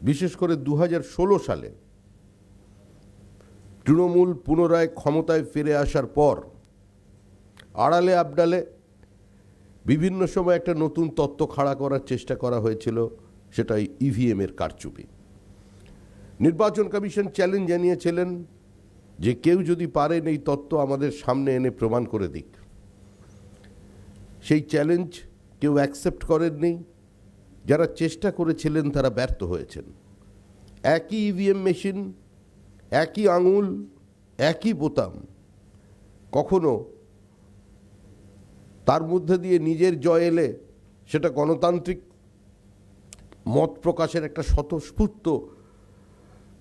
বিশেষ করে 2016 সালে তৃণমূল পুনরায় ক্ষমতায় ফিরে আসার পর আড়ালে আবডালে বিভিন্ন সময় একটা নতুন তত্ত্ব খাড়া করার চেষ্টা করা হয়েছিল, সেটা ইভিএমের কারচুপি। নির্বাচন কমিশন চ্যালেঞ্জ জানিয়েছিলেন যে কেউ যদি পারেন এই তত্ত্ব আমাদের সামনে এনে প্রমাণ করে দিক। সেই চ্যালেঞ্জ কেউ অ্যাকসেপ্ট করেননি। যারা চেষ্টা করেছিলেন তারা ব্যর্থ হয়েছেন। একই ইভিএম মেশিন, একই আঙুল, একই বোতাম, কখনো তার মধ্যে দিয়ে নিজের জয় এলে সেটা গণতান্ত্রিক মত প্রকাশের একটা স্বতঃস্ফূর্ত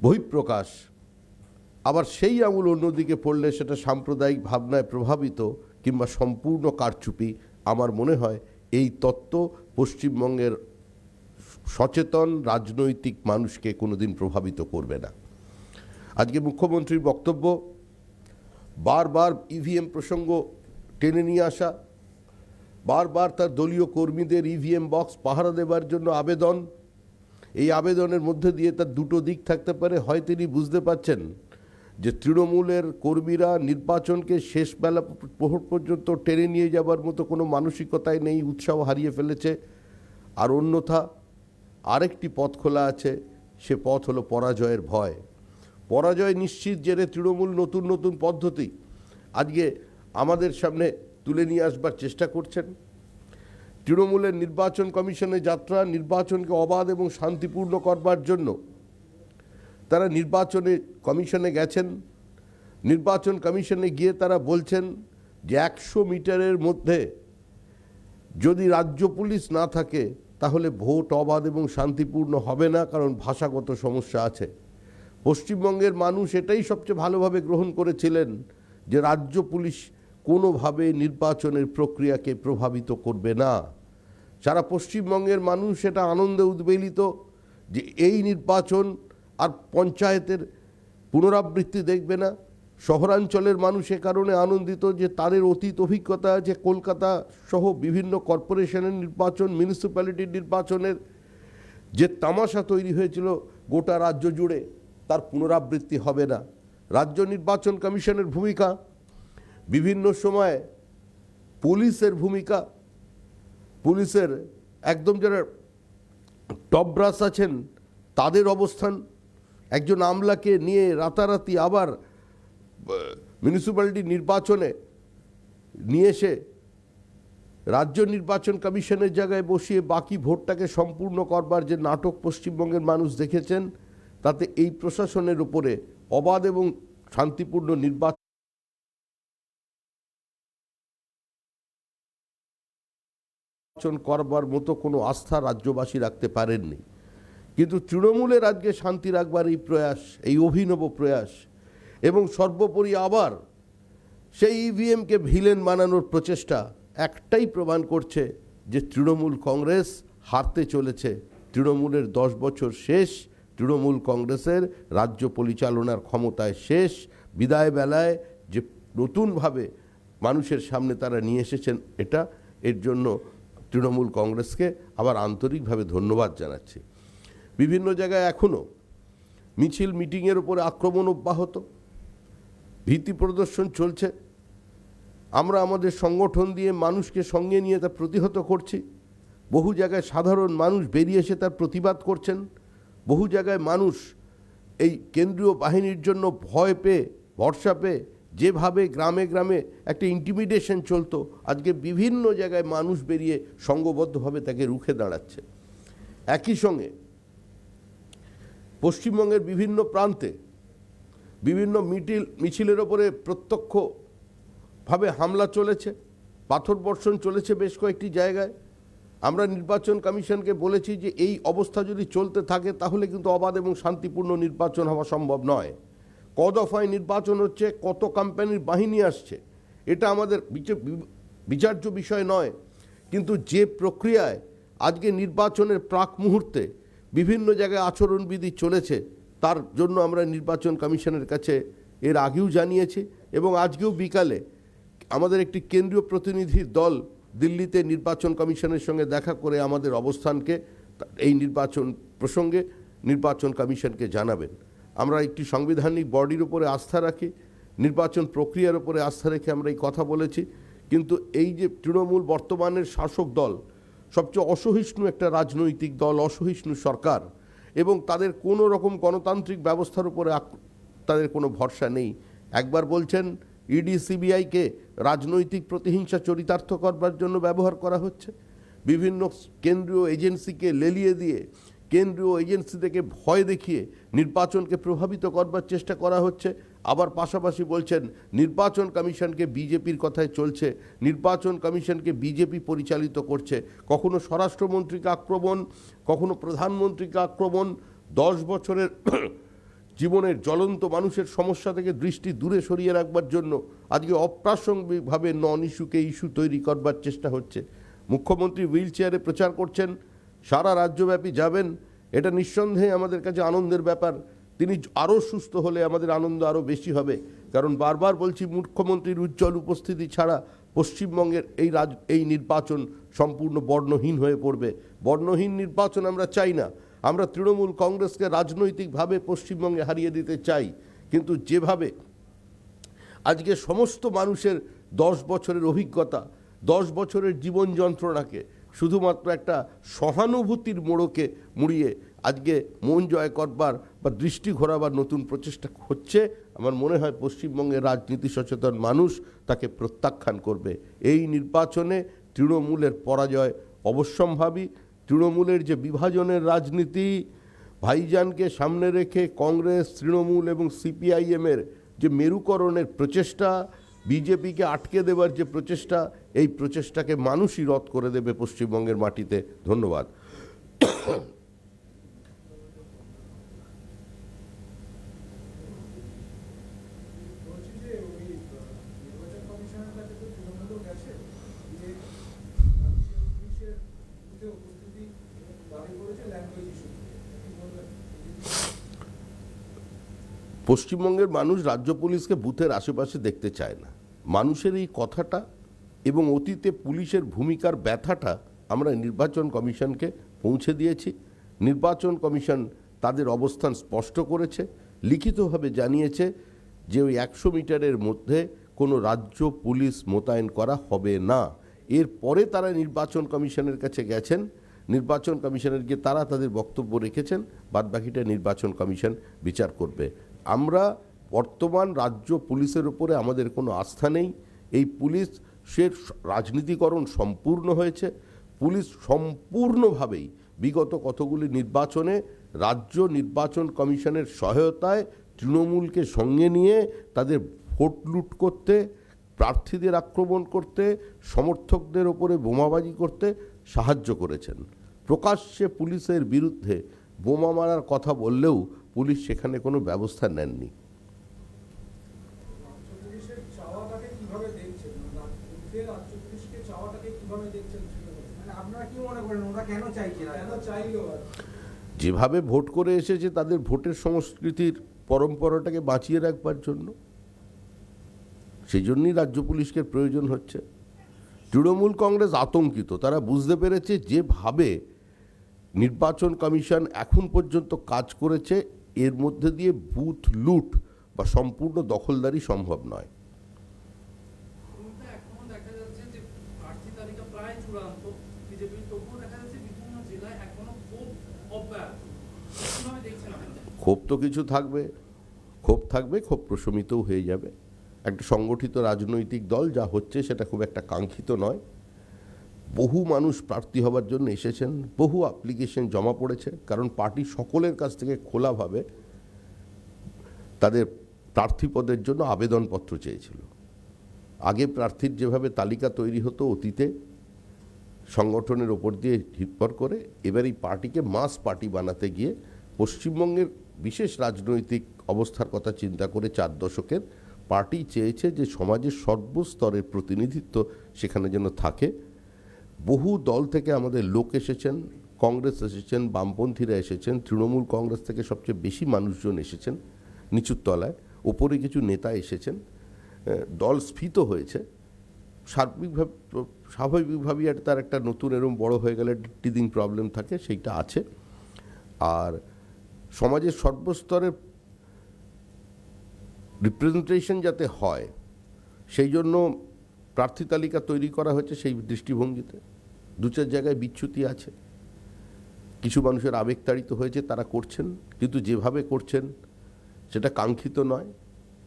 বহিঃপ্রকাশ, আবার সেই আঙুল অন্যদিকে পড়লে সেটা সাম্প্রদায়িক ভাবনায় প্রভাবিত কিংবা সম্পূর্ণ কারচুপি। আমার মনে হয় এই তত্ত্ব পশ্চিমবঙ্গের সচেতন রাজনৈতিক মানুষকে কোনোদিন প্রভাবিত করবে না। আজকে মুখ্যমন্ত্রীর বক্তব্য, বারবার ইভিএম প্রসঙ্গ টেনে নিয়ে আসা, বারবার তার দলীয় কর্মীদের ইভিএম বক্স পাহারা দেবার জন্য আবেদন। এই আবেদনের মধ্যে দিয়ে তার দুটো দিক থাকতে পারে। হয় তিনি বুঝতে পারছেন যে তৃণমূলের কর্মীরা নির্বাচনকে শেষ বেলা প্রহর পর্যন্ত টেনে নিয়ে যাবার মতো কোনো মানসিকতায় নেই, উৎসাহ হারিয়ে ফেলেছে। আর অন্যথা আরেকটি পথ খোলা আছে, সে পথ হলো পরাজয়ের ভয়। পরাজয় নিশ্চিত জেরে তৃণমূল নতুন নতুন পদ্ধতি আজকে আমাদের সামনে তুলে নিয়ে আসবার চেষ্টা করছেন। তৃণমূলের নির্বাচন কমিশনের যাত্রা, নির্বাচনকে অবাধ এবং শান্তিপূর্ণ করবার জন্য তারা নির্বাচনে কমিশনে গেছেন। নির্বাচন কমিশনে গিয়ে তারা বলছেন যে 100 মিটারের মধ্যে যদি রাজ্য পুলিশ না থাকে তাহলে ভোট অবাধ এবং শান্তিপূর্ণ হবে না, কারণ ভাষাগত সমস্যা আছে। পশ্চিমবঙ্গের মানুষ এটাই সবচেয়ে ভালোভাবে গ্রহণ করেছিলেন যে রাজ্য পুলিশ কোনোভাবে নির্বাচনের প্রক্রিয়াকে প্রভাবিত করবে না। সারা পশ্চিমবঙ্গের মানুষ এটা আনন্দে উদ্বেলিত যে এই নির্বাচন আর পঞ্চায়েতের পুনরাবৃত্তি দেখবে না। শহরাঞ্চলের মানুষ এ কারণে আনন্দিত যে তাদের অতীত অভিজ্ঞতা আছে, কলকাতা সহ বিভিন্ন কর্পোরেশনের নির্বাচন, মিউনিসিপ্যালিটির নির্বাচনের যে তামাশা তৈরি হয়েছিল গোটা রাজ্য জুড়ে, তার পুনরাবৃত্তি হবে না। রাজ্য নির্বাচন কমিশনের ভূমিকা, বিভিন্ন সময় পুলিশের ভূমিকা, পুলিশের একদম যারা টপ ব্রাস আছেন তাদের অবস্থান, একজন আমলাকে নিয়ে রাতারাতি আবার মিউনিসিপ্যালিটি নির্বাচনে নিয়ে এসে রাজ্য নির্বাচন কমিশনের জায়গায় বসিয়ে বাকি ভোটটাকে সম্পূর্ণ করবার যে নাটক পশ্চিমবঙ্গের মানুষ দেখেছেন, তাতে এই প্রশাসনের উপরে অবাধ এবং শান্তিপূর্ণ নির্বাচন করবার মতো কোনো আস্থা রাজ্যবাসী রাখতে পারেননি। কিন্তু তৃণমূলের আজকে শান্তি রাখবার এই প্রয়াস, এই অভিনব প্রয়াস, এবং সর্বোপরি আবার সেই ইভিএমকে ভিলেন বানানোর প্রচেষ্টা একটাই প্রমাণ করছে যে তৃণমূল কংগ্রেস হারতে চলেছে। তৃণমূলের 10 বছর শেষ, তৃণমূল কংগ্রেসের রাজ্য পরিচালনার ক্ষমতায় শেষ। বিদায় বেলায় যে নতুনভাবে মানুষের সামনে তারা নিয়ে এসেছেন, এর জন্য তৃণমূল কংগ্রেসকে আবার আন্তরিকভাবে ধন্যবাদ জানাচ্ছি। বিভিন্ন জায়গায় এখনও মিছিল মিটিংয়ের উপরে আক্রমণ অব্যাহত, ভীতি প্রদর্শন চলছে। আমরা আমাদের সংগঠন দিয়ে মানুষকে সঙ্গে নিয়ে তা প্রতিহত করছি। বহু জায়গায় সাধারণ মানুষ বেরিয়ে এসে তার প্রতিবাদ করছেন। বহু জায়গায় মানুষ এই কেন্দ্রীয় বাহিনীর জন্য ভয় পেয়ে, ভরসা পেয়ে যেভাবে গ্রামে গ্রামে একটা ইন্টিমিডেশন চলতো, আজকে বিভিন্ন জায়গায় মানুষ বেরিয়ে সংঘবদ্ধভাবে তাকে রুখে দাঁড়াচ্ছে। একই সঙ্গে পশ্চিমবঙ্গের বিভিন্ন প্রান্তে বিভিন্ন মিছিলের ওপরে প্রত্যক্ষভাবে হামলা চলেছে, পাথর বর্ষণ চলেছে বেশ কয়েকটি জায়গায়। আমরা নির্বাচন কমিশনকে বলেছি যে এই অবস্থা যদি চলতে থাকে তাহলে কিন্তু অবাধ এবং শান্তিপূর্ণ নির্বাচন হওয়া সম্ভব নয়। কদফায় নির্বাচন হচ্ছে, কত কোম্পানির বাহিনী আসছে, এটা আমাদের বিচার্য বিষয় নয়। কিন্তু যে প্রক্রিয়ায় আজকে নির্বাচনের প্রাক মুহূর্তে বিভিন্ন জায়গায় আচরণবিধি চলেছে, তার জন্য আমরা নির্বাচন কমিশনের কাছে এর আগেও জানিয়েছি, এবং আজকেও বিকালে আমাদের একটি কেন্দ্রীয় প্রতিনিধির দল দিল্লিতে নির্বাচন কমিশনের সঙ্গে দেখা করে আমাদের অবস্থানকে এই নির্বাচন প্রসঙ্গে নির্বাচন কমিশনকে জানাবেন। আমরা একটি সাংবিধানিক বডির উপরে আস্থা রাখি, নির্বাচন প্রক্রিয়ার উপরে আস্থা রেখে আমরা এই কথা বলেছি। কিন্তু এই যে তৃণমূল বর্তমানের শাসক দল, সবচেয়ে অসহিষ্ণু একটা রাজনৈতিক দল, অসহিষ্ণু সরকার, এবং তাদের কোনো রকম গণতান্ত্রিক ব্যবস্থার উপরে তাদের কোনো ভরসা নেই। একবার বলছেন ইডি সিবিআইকে রাজনৈতিক প্রতিহিংসা চরিতার্থ করবার জন্য ব্যবহার করা হচ্ছে, বিভিন্ন কেন্দ্রীয় এজেন্সিকে লেলিয়ে দিয়ে, কেন্দ্রীয় এজেন্সি থেকে ভয় দেখিয়ে নির্বাচনকে প্রভাবিত করবার চেষ্টা করা হচ্ছে। আবার পাশাপাশি বলছেন নির্বাচন কমিশনকে বিজেপির কথায় চলছে, নির্বাচন কমিশনকে বিজেপি পরিচালিত করছে। কখনো স্বরাষ্ট্রমন্ত্রীকে আক্রমণ, কখনো প্রধানমন্ত্রীকে আক্রমণ। 10 বছরের জীবনের জ্বলন্ত মানুষের সমস্যা থেকে দৃষ্টি দূরে সরিয়ে রাখবার জন্য আজকে অপ্রাসঙ্গিকভাবে নন ইস্যুকে ইস্যু তৈরি করবার চেষ্টা হচ্ছে। মুখ্যমন্ত্রী হুইল চেয়ারে প্রচার করছেন, সারা রাজ্যব্যাপী যাবেন, এটা নিঃসন্দেহে আমাদের কাছে আনন্দের ব্যাপার। তিনি আরও সুস্থ হলে আমাদের আনন্দ আরও বেশি হবে, কারণ বারবার বলছি মুখ্যমন্ত্রীর উজ্জ্বল উপস্থিতি ছাড়া পশ্চিমবঙ্গের এই নির্বাচন সম্পূর্ণ বর্ণহীন হয়ে পড়বে। বর্ণহীন নির্বাচন আমরা চাই না। আমরা তৃণমূল কংগ্রেসকে রাজনৈতিকভাবে পশ্চিমবঙ্গে হারিয়ে দিতে চাই, কিন্তু যেভাবে আজকে সমস্ত মানুষের 10 বছরের অভিজ্ঞতা, 10 বছরের জীবন যন্ত্রণাকে শুধুমাত্র একটা সহানুভূতির মোড়কে মুড়িয়ে আজকে মন জয় করবার বা দৃষ্টি ঘোরাবার নতুন প্রচেষ্টা হচ্ছে, আমার মনে হয় পশ্চিমবঙ্গের রাজনীতি সচেতন মানুষ তাকে প্রত্যাখ্যান করবে। এই নির্বাচনে তৃণমূলের পরাজয় অবশ্যম্ভাবী। তৃণমূলের যে বিভাজনের রাজনীতি, ভাইজানকে সামনে রেখে কংগ্রেস, তৃণমূল এবং সিপিআইএমের যে মেরুকরণের প্রচেষ্টা, বিজেপিকে আটকে দেবার যে প্রচেষ্টা, এই প্রচেষ্টাকে মানুষই রদ করে দেবে পশ্চিমবঙ্গের মাটিতে। ধন্যবাদ। পশ্চিমবঙ্গের মানুষ রাজ্য পুলিশকে বুথের আশেপাশে দেখতে চায় না। মানুষের এই কথাটা এবং অতীতে পুলিশের ভূমিকার ব্যথাটা আমরা নির্বাচন কমিশনকে পৌঁছে দিয়েছি। নির্বাচন কমিশন তাদের অবস্থান স্পষ্ট করেছে, লিখিতভাবে জানিয়েছে যে ওই 100 মিটারের মধ্যে কোনো রাজ্য পুলিশ মোতায়েন করা হবে না। এরপরে তারা নির্বাচন কমিশনের কাছে গেছেন, নির্বাচন কমিশনের গিয়ে তারা তাদের বক্তব্য রেখেছেন, বাদবাকিটা নির্বাচন কমিশন বিচার করবে। আমরা বর্তমান রাজ্য পুলিশের উপরে আমাদের কোনো আস্থা নেই। এই পুলিশের রাজনীতিকরণ সম্পূর্ণ হয়েছে। পুলিশ সম্পূর্ণভাবেই বিগত কতগুলি নির্বাচনে রাজ্য নির্বাচন কমিশনের সহায়তায় তৃণমূলকে সঙ্গে নিয়ে তাদের ভোট লুট করতে, প্রার্থীদের আক্রমণ করতে, সমর্থকদের ওপরে বোমাবাজি করতে সাহায্য করেছেন। প্রকাশ্যে পুলিশের বিরুদ্ধে বোমা মারার কথা বললেও পুলিশ সেখানে কোনো ব্যবস্থা নেননি। যেভাবে ভোট করে এসেছে তাদের ভোটের সংস্কৃতির পরম্পরাটাকে বাঁচিয়ে রাখবার জন্য, সেই জন্যই রাজ্য পুলিশকে প্রয়োজন হচ্ছে। তৃণমূল কংগ্রেস আতঙ্কিত, তারা বুঝতে পেরেছে যেভাবে নির্বাচন কমিশন এখন পর্যন্ত কাজ করেছে, এর মধ্যে দিয়ে বুথ লুট বা সম্পূর্ণ দখলদারি সম্ভব নয়। ক্ষোভ তো কিছু থাকবে, ক্ষোভ প্রশমিতও হয়ে যাবে। একটা সংগঠিত রাজনৈতিক দল যা হচ্ছে সেটা খুব একটা কাঙ্ক্ষিত নয়। বহু মানুষ প্রার্থী হবার জন্য এসেছেন, বহু অ্যাপ্লিকেশন জমা পড়েছে, কারণ পার্টি সকলের কাছ থেকে খোলাভাবে তাদের প্রার্থী পদের জন্য আবেদনপত্র চেয়েছিল। আগে প্রার্থীর যেভাবে তালিকা তৈরি হতো অতীতে সংগঠনের ওপর দিয়ে নির্ভর করে, এবার এই পার্টিকে মাস পার্টি বানাতে গিয়ে পশ্চিমবঙ্গের বিশেষ রাজনৈতিক অবস্থার কথা চিন্তা করে 4 দশকের পার্টি চেয়েছে যে সমাজের সর্বস্তরের প্রতিনিধিত্ব সেখানে যেন থাকে। বহু দল থেকে আমাদের লোক এসেছেন, কংগ্রেস এসেছেন, বামপন্থীরা এসেছেন, তৃণমূল কংগ্রেস থেকে সবচেয়ে বেশি মানুষজন এসেছেন নিচুর তলায়, ওপরে কিছু নেতা এসেছেন। দল স্ফীত হয়েছে। স্বাভাবিকভাবেই তার একটা নতুন এরকম বড় হয়ে গেলে টিদিং প্রবলেম থাকে, সেইটা আছে। আর সমাজের সর্বস্তরের রিপ্রেজেন্টেশন যাতে হয় সেই জন্য প্রার্থী তালিকা তৈরি করা হয়েছে সেই দৃষ্টিভঙ্গিতে। দু চার জায়গায় বিচ্যুতি আছে, কিছু মানুষের আবেগতাড়িত হয়েছে, তারা করছেন, কিন্তু যেভাবে করছেন সেটা কাঙ্ক্ষিত নয়।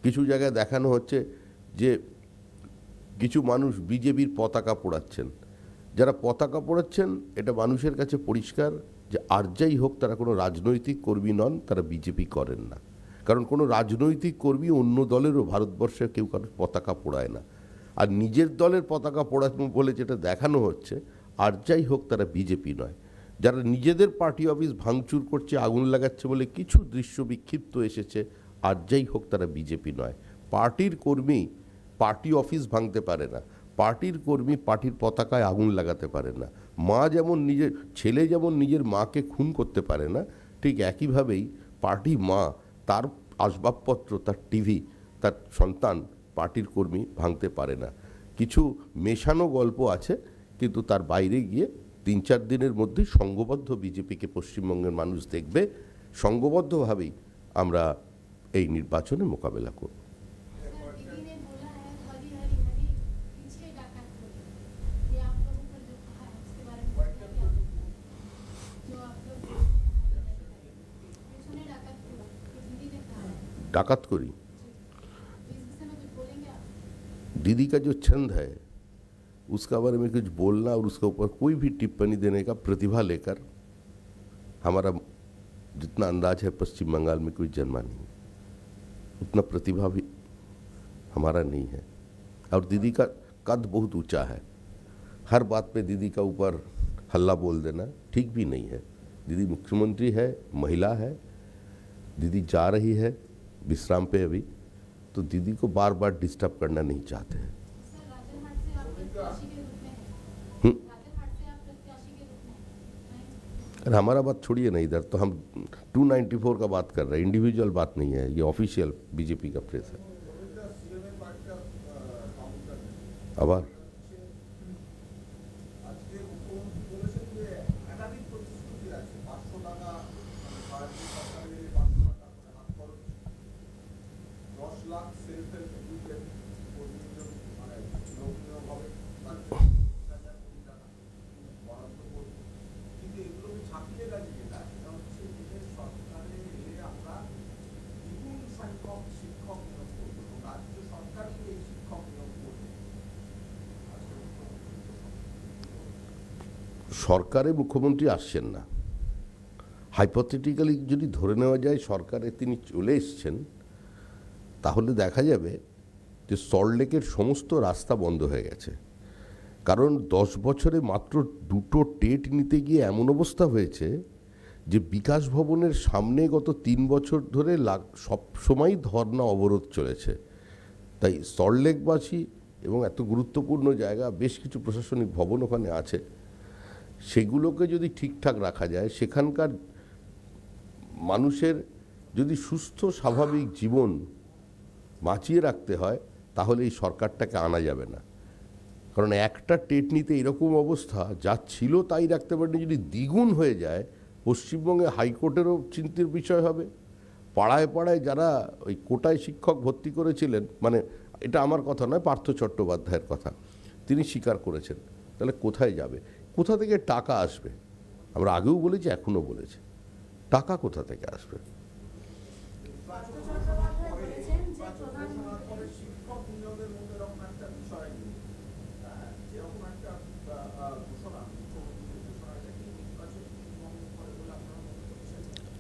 কিছু জায়গায় দেখানো হচ্ছে যে কিছু মানুষ বিজেপির পতাকা পোড়াচ্ছেন। যারা পতাকা পোড়াচ্ছেন এটা মানুষের কাছে পরিষ্কার যে আর যাই হোক তারা কোনো রাজনৈতিক কর্মী নন, তারা বিজেপি করেন না। কারণ কোনো রাজনৈতিক কর্মী অন্য দলেরও ভারতবর্ষে কেউ কারোর পতাকা পোড়ায় না। আর নিজের দলের পতাকা পোড়ানো বলে যেটা দেখানো হচ্ছে, আর যাই হোক তারা বিজেপি নয়। যারা নিজেদের পার্টি অফিস ভাঙচুর করছে, আগুন লাগাচ্ছে বলে কিছু দৃশ্য বিক্ষিপ্ত এসেছে, আর যাই হোক তারা বিজেপি নয়। পার্টির কর্মী পার্টি অফিস ভাঙতে পারে না, পার্টির কর্মী পার্টির পতাকায় আগুন লাগাতে পারে না। মা যেমন নিজের ছেলে যেমন নিজের মাকে খুন করতে পারে না, ঠিক একইভাবেই পার্টি মা তার আসবাবপত্র, তার টিভি, তার সন্তান পার্টির কর্মী ভাঙতে পারে না। কিছু মেশানো গল্প আছে, কিন্তু তার বাইরে গিয়ে 3-4 দিনের মধ্যেই সংঘবদ্ধ বিজেপিকে পশ্চিমবঙ্গের মানুষ দেখবে। সংঘবদ্ধভাবেই আমরা এই নির্বাচনে মোকাবেলা করব। डाकत करी दीदी का जो छंद है उसका बारे में कुछ बोलना और उसके ऊपर कोई भी टिप्पणी देने का प्रतिभा लेकर हमारा जितना अंदाज है पश्चिम बंगाल में कोई जन्मा नहीं, उतना प्रतिभा भी हमारा नहीं है। और दीदी का कद बहुत ऊंचा है, हर बात पे दीदी का ऊपर हल्ला बोल देना ठीक भी नहीं है। दीदी मुख्यमंत्री है, महिला है, दीदी जा रही है विश्राम पे अभी, तो दीदी को बार बार डिस्टर्ब करना नहीं चाहते हैं। अरे हमारा बात छोड़िए ना, इधर तो हम 294 का बात कर रहे हैं, इंडिविजुअल बात नहीं है, ये ऑफिशियल बीजेपी का प्रेस है। आभार। সরকারে মুখ্যমন্ত্রী আসছেন না, হাইপোথেটিক্যালি যদি ধরে নেওয়া যায় সরকারে তিনি চলে এসছেন, তাহলে দেখা যাবে যে সল্টলেকের সমস্ত রাস্তা বন্ধ হয়ে গেছে। কারণ 10 বছরে মাত্র 2টো টেট নিতে গিয়ে এমন অবস্থা হয়েছে যে বিকাশ ভবনের সামনে গত 3 বছর ধরে সব সময় ধর্ণা অবরোধ চলেছে। তাই সল্টলেকবাসী এবং এত গুরুত্বপূর্ণ জায়গা, বেশ কিছু প্রশাসনিক ভবন ওখানে আছে, সেগুলোকে যদি ঠিকঠাক রাখা যায়, সেখানকার মানুষের যদি সুস্থ স্বাভাবিক জীবন বাঁচিয়ে রাখতে হয়, তাহলে এই সরকারটাকে আনা যাবে না। কারণ একটা টেট নিতে এরকম অবস্থা, যা ছিল তাই রাখতে পারেনি, যদি দ্বিগুণ হয়ে যায় পশ্চিমবঙ্গে হাইকোর্টেরও চিন্তার বিষয় হবে। পাড়ায় পাড়ায় যারা ওই কোটায় শিক্ষক ভর্তি করেছিলেন, মানে এটা আমার কথা নয়, পার্থ চট্টোপাধ্যায়ের কথা, তিনি স্বীকার করেছেন, তাহলে কোথায় যাবে? কোথা থেকে টাকা আসবে? আমরা আগেও বলেছি, এখনও বলেছি, টাকা কোথা থেকে আসবে?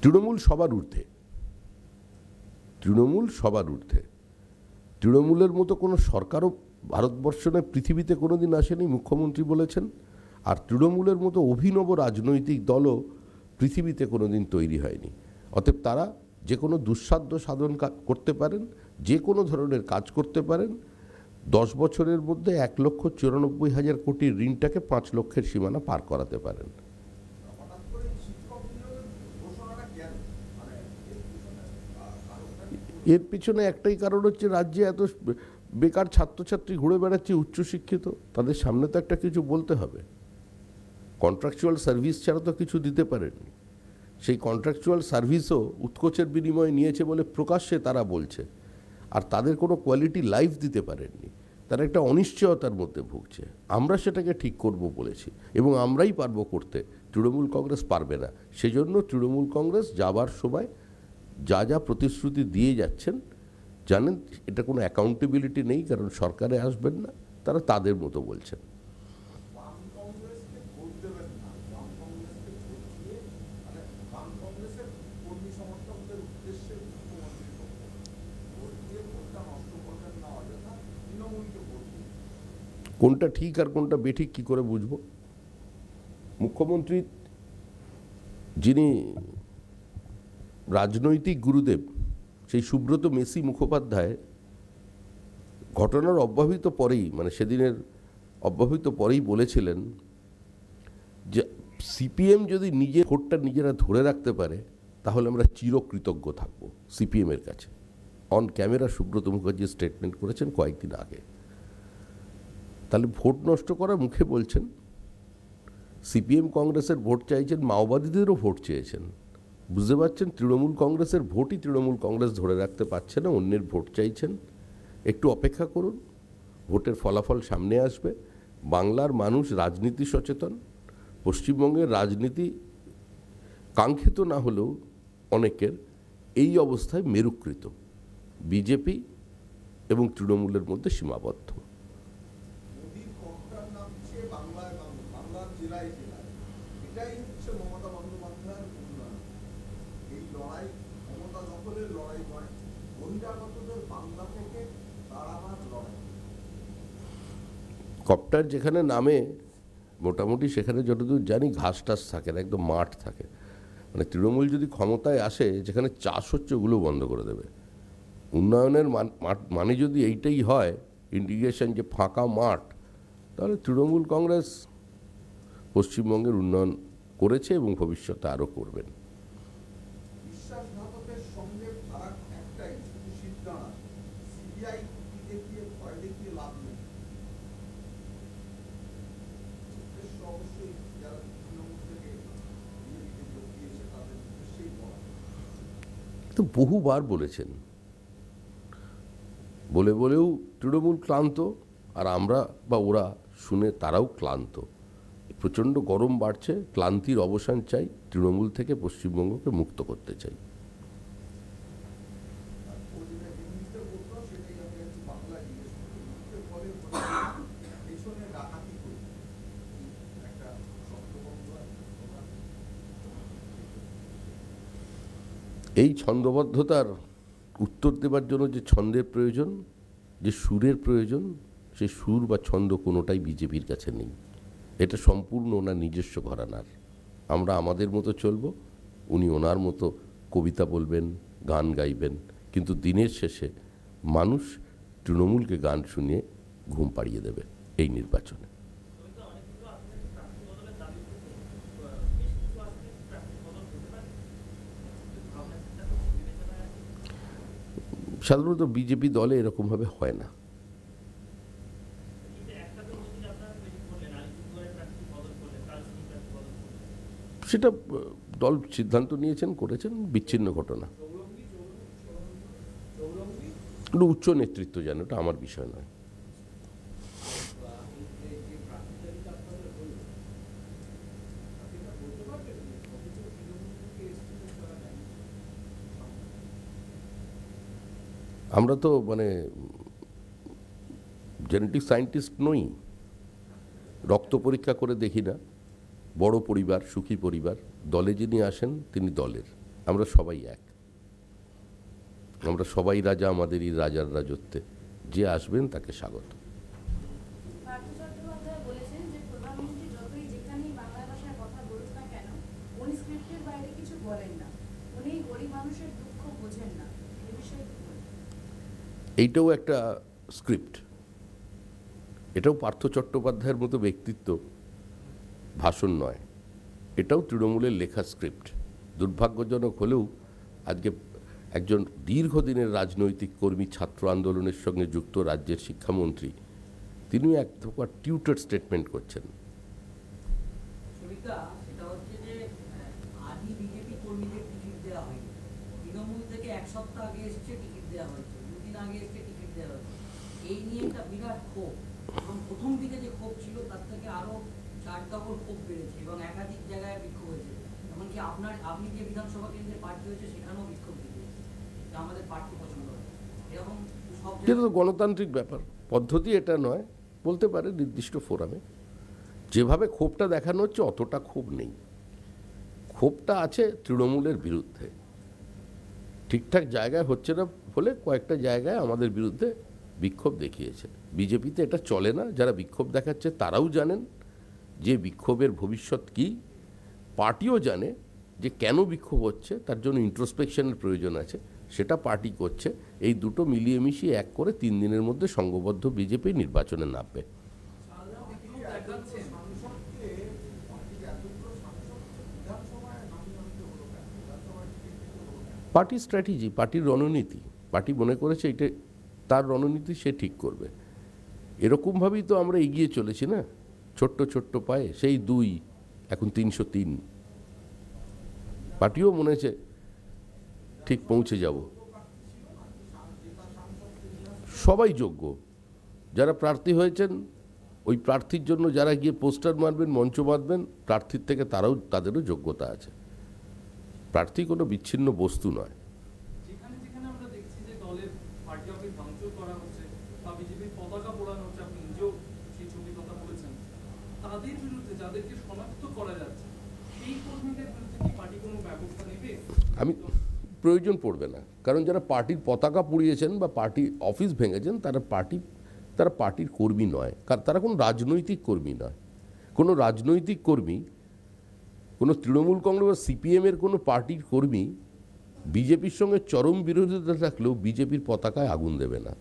তৃণমূল সবার ঊর্ধ্বে, তৃণমূল সবার ঊর্ধ্বে। তৃণমূলের মতো কোনো সরকারও ভারতবর্ষ নয়, পৃথিবীতে কোনো দিন আসেনি, মুখ্যমন্ত্রী বলেছেন। আর তৃণমূলের মতো অভিনব রাজনৈতিক দলও পৃথিবীতে কোনো দিন তৈরি হয়নি। অতএব তারা যে কোনো দুঃসাধ্য সাধন করতে পারেন, যে কোনো ধরনের কাজ করতে পারেন। 10 বছরের মধ্যে 1,94,000 কোটির ঋণটাকে 5 লক্ষের সীমানা পার করাতে পারেন। এর পিছনে একটাই কারণ হচ্ছে, রাজ্যে এত বেকার ছাত্রছাত্রী ঘুরে বেড়াচ্ছে উচ্চশিক্ষিত, তাদের সামনে তো একটা কিছু বলতে হবে। কন্ট্রাকচুয়াল সার্ভিস ছাড়া তো কিছু দিতে পারেননি, সেই কন্ট্রাকচুয়াল সার্ভিসও উৎকোচের বিনিময়ে নিয়েছে বলে প্রকাশ্যে তারা বলছে, আর তাদের কোনো কোয়ালিটি লাইফ দিতে পারেননি। তারা একটা অনিশ্চয়তার মধ্যে ভুগছে। আমরা সেটাকে ঠিক করব বলেছি এবং আমরাই পারবো করতে, তৃণমূল কংগ্রেস পারবে না। সেজন্য তৃণমূল কংগ্রেস যাবার সময় যা যা প্রতিশ্রুতি দিয়ে যাচ্ছেন, জানেন এটা কোনো অ্যাকাউন্টেবিলিটি নেই, কারণ সরকারে আসবেন না, তারা তাদের মতো বলছেন। কোনটা ঠিক আর কোনটা বেঠিক কি করে বুঝবো? মুখ্যমন্ত্রী যিনি রাজনৈতিক গুরুদেব, সেই সুব্রত মেসি মুখোপাধ্যায় ঘটনার অব্যবহিত পরেই, মানে সেদিনের অব্যবহিত পরেই বলেছিলেন যে সিপিএম যদি নিজের ভোটটা নিজেরা ধরে রাখতে পারে তাহলে আমরা চিরকৃতজ্ঞ থাকব সিপিএমের কাছে। On camera Subrata Mukherjee statement করেছেন কয়েকদিন আগে। তাহলে ভোট নষ্ট করার মুখে বলছেন, সিপিএম কংগ্রেসের ভোট চাইছেন, মাওবাদীদেরও ভোট চেয়েছেন। বুঝতে পারছেন তৃণমূল কংগ্রেসের ভোটই তৃণমূল কংগ্রেস ধরে রাখতে পারছে না, অন্যের ভোট চাইছেন। একটু অপেক্ষা করুন, ভোটের ফলাফল সামনে আসবে। বাংলার মানুষ রাজনীতি সচেতন, পশ্চিমবঙ্গের রাজনীতি কাঙ্ক্ষিত না হলেও অনেকের এই অবস্থায় মেরুকৃত, বিজেপি এবং তৃণমূলের মধ্যে সীমাবদ্ধ। কপ্টার যেখানে নামে মোটামুটি সেখানে যতদূর জানি ঘাস টাস থাকে না, একদম মাঠ থাকে। মানে তৃণমূল যদি ক্ষমতায় আসে, যেখানে চাষ হচ্ছে ওগুলো বন্ধ করে দেবে। উন্নয়নের মানে যদি এইটাই হয়, ইন্টিগ্রেশন, যে ফাঁকা মাঠ, তাহলে তৃণমূল কংগ্রেস পশ্চিমবঙ্গের উন্নয়ন করেছে এবং ভবিষ্যতে আরও করবেন। তো বহুবার বলেছেন, বলেও তৃণমূল ক্লান্ত, আর আমরা বা ওরা শুনে তারাও ক্লান্ত। প্রচণ্ড গরম বাড়ছে, ক্লান্তির অবসান চাই, তৃণমূল থেকে পশ্চিমবঙ্গকে মুক্ত করতে চাই। এই ছন্দবদ্ধতার উত্তর দেবার জন্য যে ছন্দের প্রয়োজন, যে সুরের প্রয়োজন, সেই সুর বা ছন্দ কোনোটাই বিজেপির কাছে নেই। এটা সম্পূর্ণ ওনার নিজস্ব ঘরানার। আমরা আমাদের মতো চলব, উনি ওনার মতো কবিতা বলবেন, গান গাইবেন, কিন্তু দিনের শেষে মানুষ তৃণমূলকে গান শুনিয়ে ঘুম পাড়িয়ে দেবে এই নির্বাচনে। সাধারণত বিজেপি দলে এরকমভাবে হয় না। সেটা দল সিদ্ধান্ত নিয়েছেন, করেছেন, বিচ্ছিন্ন ঘটনা। উচ্চ নেতৃত্ব জানে, ওটা আমার বিষয় নয়। আমরা তো মানে জেনেটিক সায়েন্টিস্ট নই, রক্ত পরীক্ষা করে দেখি না। বড় পরিবার, সুখী পরিবার, দলে যিনি আসেন তিনি দলের, আমরা সবাই এক, আমরা সবাই রাজা আমাদেরই রাজার রাজত্বে, যে আসবেন তাকে স্বাগত। এইটাও একটা স্ক্রিপ্ট, এটাও পার্থ চট্টোপাধ্যায়ের মতো ব্যক্তিত্ব ভাষণ নয়, এটাও তৃণমূলের লেখা স্ক্রিপ্ট। দুর্ভাগ্যজনক হলেও আজকে একজন দীর্ঘদিনের রাজনৈতিক কর্মী, ছাত্র আন্দোলনের সঙ্গে যুক্ত রাজ্যের শিক্ষামন্ত্রী, তিনিও এক প্রকার টিউটার স্টেটমেন্ট করছেন। এক সপ্তাহ আগে এসছে টিকিট দেওয়া হয়েছে, দুদিন আগে এসছে টিকিট দেওয়া হয়েছে, এই নিয়ে একটা বিরাট ক্ষোভ। এবং প্রথম দিকে যে ক্ষোভ ছিল তার থেকে আরো 4 ডবল ক্ষোভ বেড়েছে এবং একাধিক জায়গায় বিক্ষোভ হয়েছে। এমনকি আপনি যে বিধানসভা কেন্দ্রে প্রার্থী হয়েছে সেখানেও বিক্ষোভ দিয়েছে, আমাদের প্রার্থী পছন্দ হয় এরকম সব এটা তো গণতান্ত্রিক ব্যাপার, পদ্ধতি এটা নয়, বলতে পারে নির্দিষ্ট ফোরামে। যেভাবে ক্ষোভটা দেখানো হচ্ছে অতটা ক্ষোভ নেই, ক্ষোভটা আছে তৃণমূলের বিরুদ্ধে। ঠিকঠাক জায়গায় হচ্ছে না বলে কয়েকটা জায়গায় আমাদের বিরুদ্ধে বিক্ষোভ দেখিয়েছে। বিজেপিতে এটা চলে না, যারা বিক্ষোভ দেখাচ্ছে তারাও জানেন যে বিক্ষোভের ভবিষ্যৎ কী, পার্টিও জানে যে কেন বিক্ষোভ হচ্ছে, তার জন্য ইন্ট্রোস্পেকশনের প্রয়োজন আছে, সেটা পার্টি করছে। এই দুটো মিলিয়ে মিশিয়ে এক করে 3 দিনের মধ্যে সংঘবদ্ধ বিজেপি নির্বাচনে নামবে। পার্টির স্ট্র্যাটেজি, পার্টির রণনীতি, পার্টি মনে করেছে এটা তার রণনীতি, সে ঠিক করবে। এরকমভাবেই তো আমরা এগিয়ে চলেছি না, ছোট্ট ছোট্ট পায়ে, সেই 2 এখন 303। পার্টিও মনে হচ্ছে ঠিক পৌঁছে যাব। সবাই যোগ্য, যারা প্রার্থী হয়েছেন ওই প্রার্থীর জন্য যারা গিয়ে পোস্টার মারবেন, মঞ্চ বাঁধবেন, প্রার্থীর থেকে তাদেরও যোগ্যতা আছে। প্রার্থী কোনো বিচ্ছিন্ন বস্তু নয়। যেখানে যেখানে আমরা দেখছি যে দলের পার্টি অফিস ভাঙচুর করা হচ্ছে বা বিজেপির পতাকা পোড়ানো হচ্ছে, আপনি নিজেও সেই ছবির কথা বলেছেন, তাদের বিরুদ্ধে যাদেরকে শনাক্ত করা যাচ্ছে সেই কর্মীদের বিরুদ্ধে কি পার্টি কোনো ব্যবস্থা নেবে? আমি প্রয়োজন পড়বে না, কারণ যারা পার্টির পতাকা পুড়িয়েছেন বা পার্টি অফিস ভেঙেছেন তারা পার্টির কর্মী নয়, তারা কোনো রাজনৈতিক কর্মী নয়। কোনো রাজনৈতিক কর্মী, কোনো তৃণমূল কংগ্রেস বা সিপিএমের কোনো পার্টির কর্মী বিজেপির সঙ্গে চরম বিরোধিতা থাকলেও বিজেপির পতাকায় আগুন দেবে না।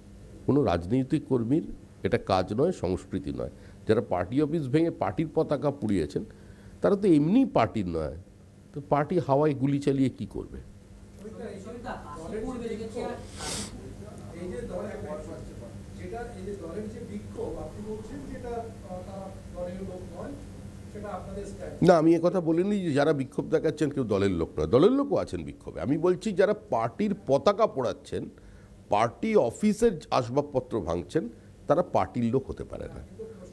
কোনো রাজনৈতিক কর্মীর এটা কাজ নয়, সংস্কৃতি নয়। যারা পার্টি অফিস ভেঙে পার্টির পতাকা পুড়িয়েছেন তারা তো এমনি পার্টির নয়, তো পার্টি হাওয়ায় গুলি চালিয়ে কি করবে? না, আমি কথা বলিনি যে যারা বিক্ষোভ দেখাচ্ছেন কেউ দলের লোক নয়, দলের লোকও আছেন বিক্ষোভে। আমি বলছি যারা পার্টির পতাকা পোড়াচ্ছেন, পার্টি অফিসের আসবাবপত্র ভাঙছেন, তারা পার্টির লোক হতে পারে না।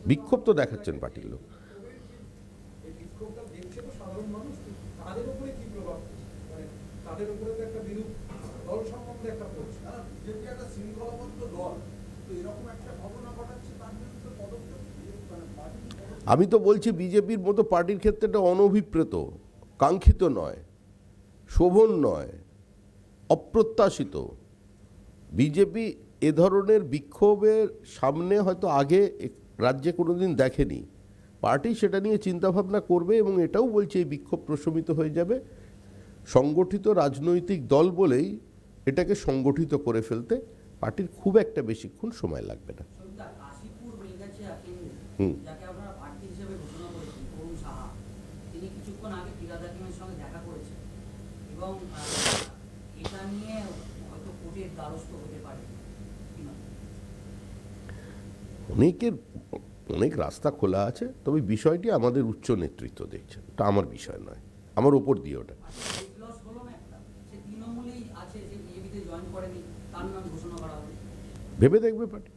বিক্ষোভ তো দেখাচ্ছেন পার্টির লোক। আমি তো বলছি বিজেপির মতো পার্টির ক্ষেত্রে এটা অনভিপ্রেত, কাঙ্ক্ষিত নয়, শোভন নয়, অপ্রত্যাশিত। বিজেপি এ ধরনের বিক্ষোভের সামনে হয়তো আগে রাজ্যে কোনোদিন দেখেনি। পার্টি সেটা নিয়ে চিন্তাভাবনা করবে এবং এটাও বলছে এই বিক্ষোভ প্রশমিত হয়ে যাবে। সংগঠিত রাজনৈতিক দল বলেই এটাকে সংগঠিত করে ফেলতে পার্টির খুব একটা বেশিক্ষণ সময় লাগবে না। অনেক রাস্তা খোলা আছে, তবে বিষয়টি আমাদের উচ্চ নেতৃত্ব দেখছেন, এটা আমার বিষয় নয়, আমার ওপর দিয়ে ওটা। ভেবে দেখবে পার্টি,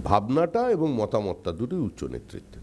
ভাবনাটা এবং মতামতটা দুটোই উচ্চ নেতৃত্বের।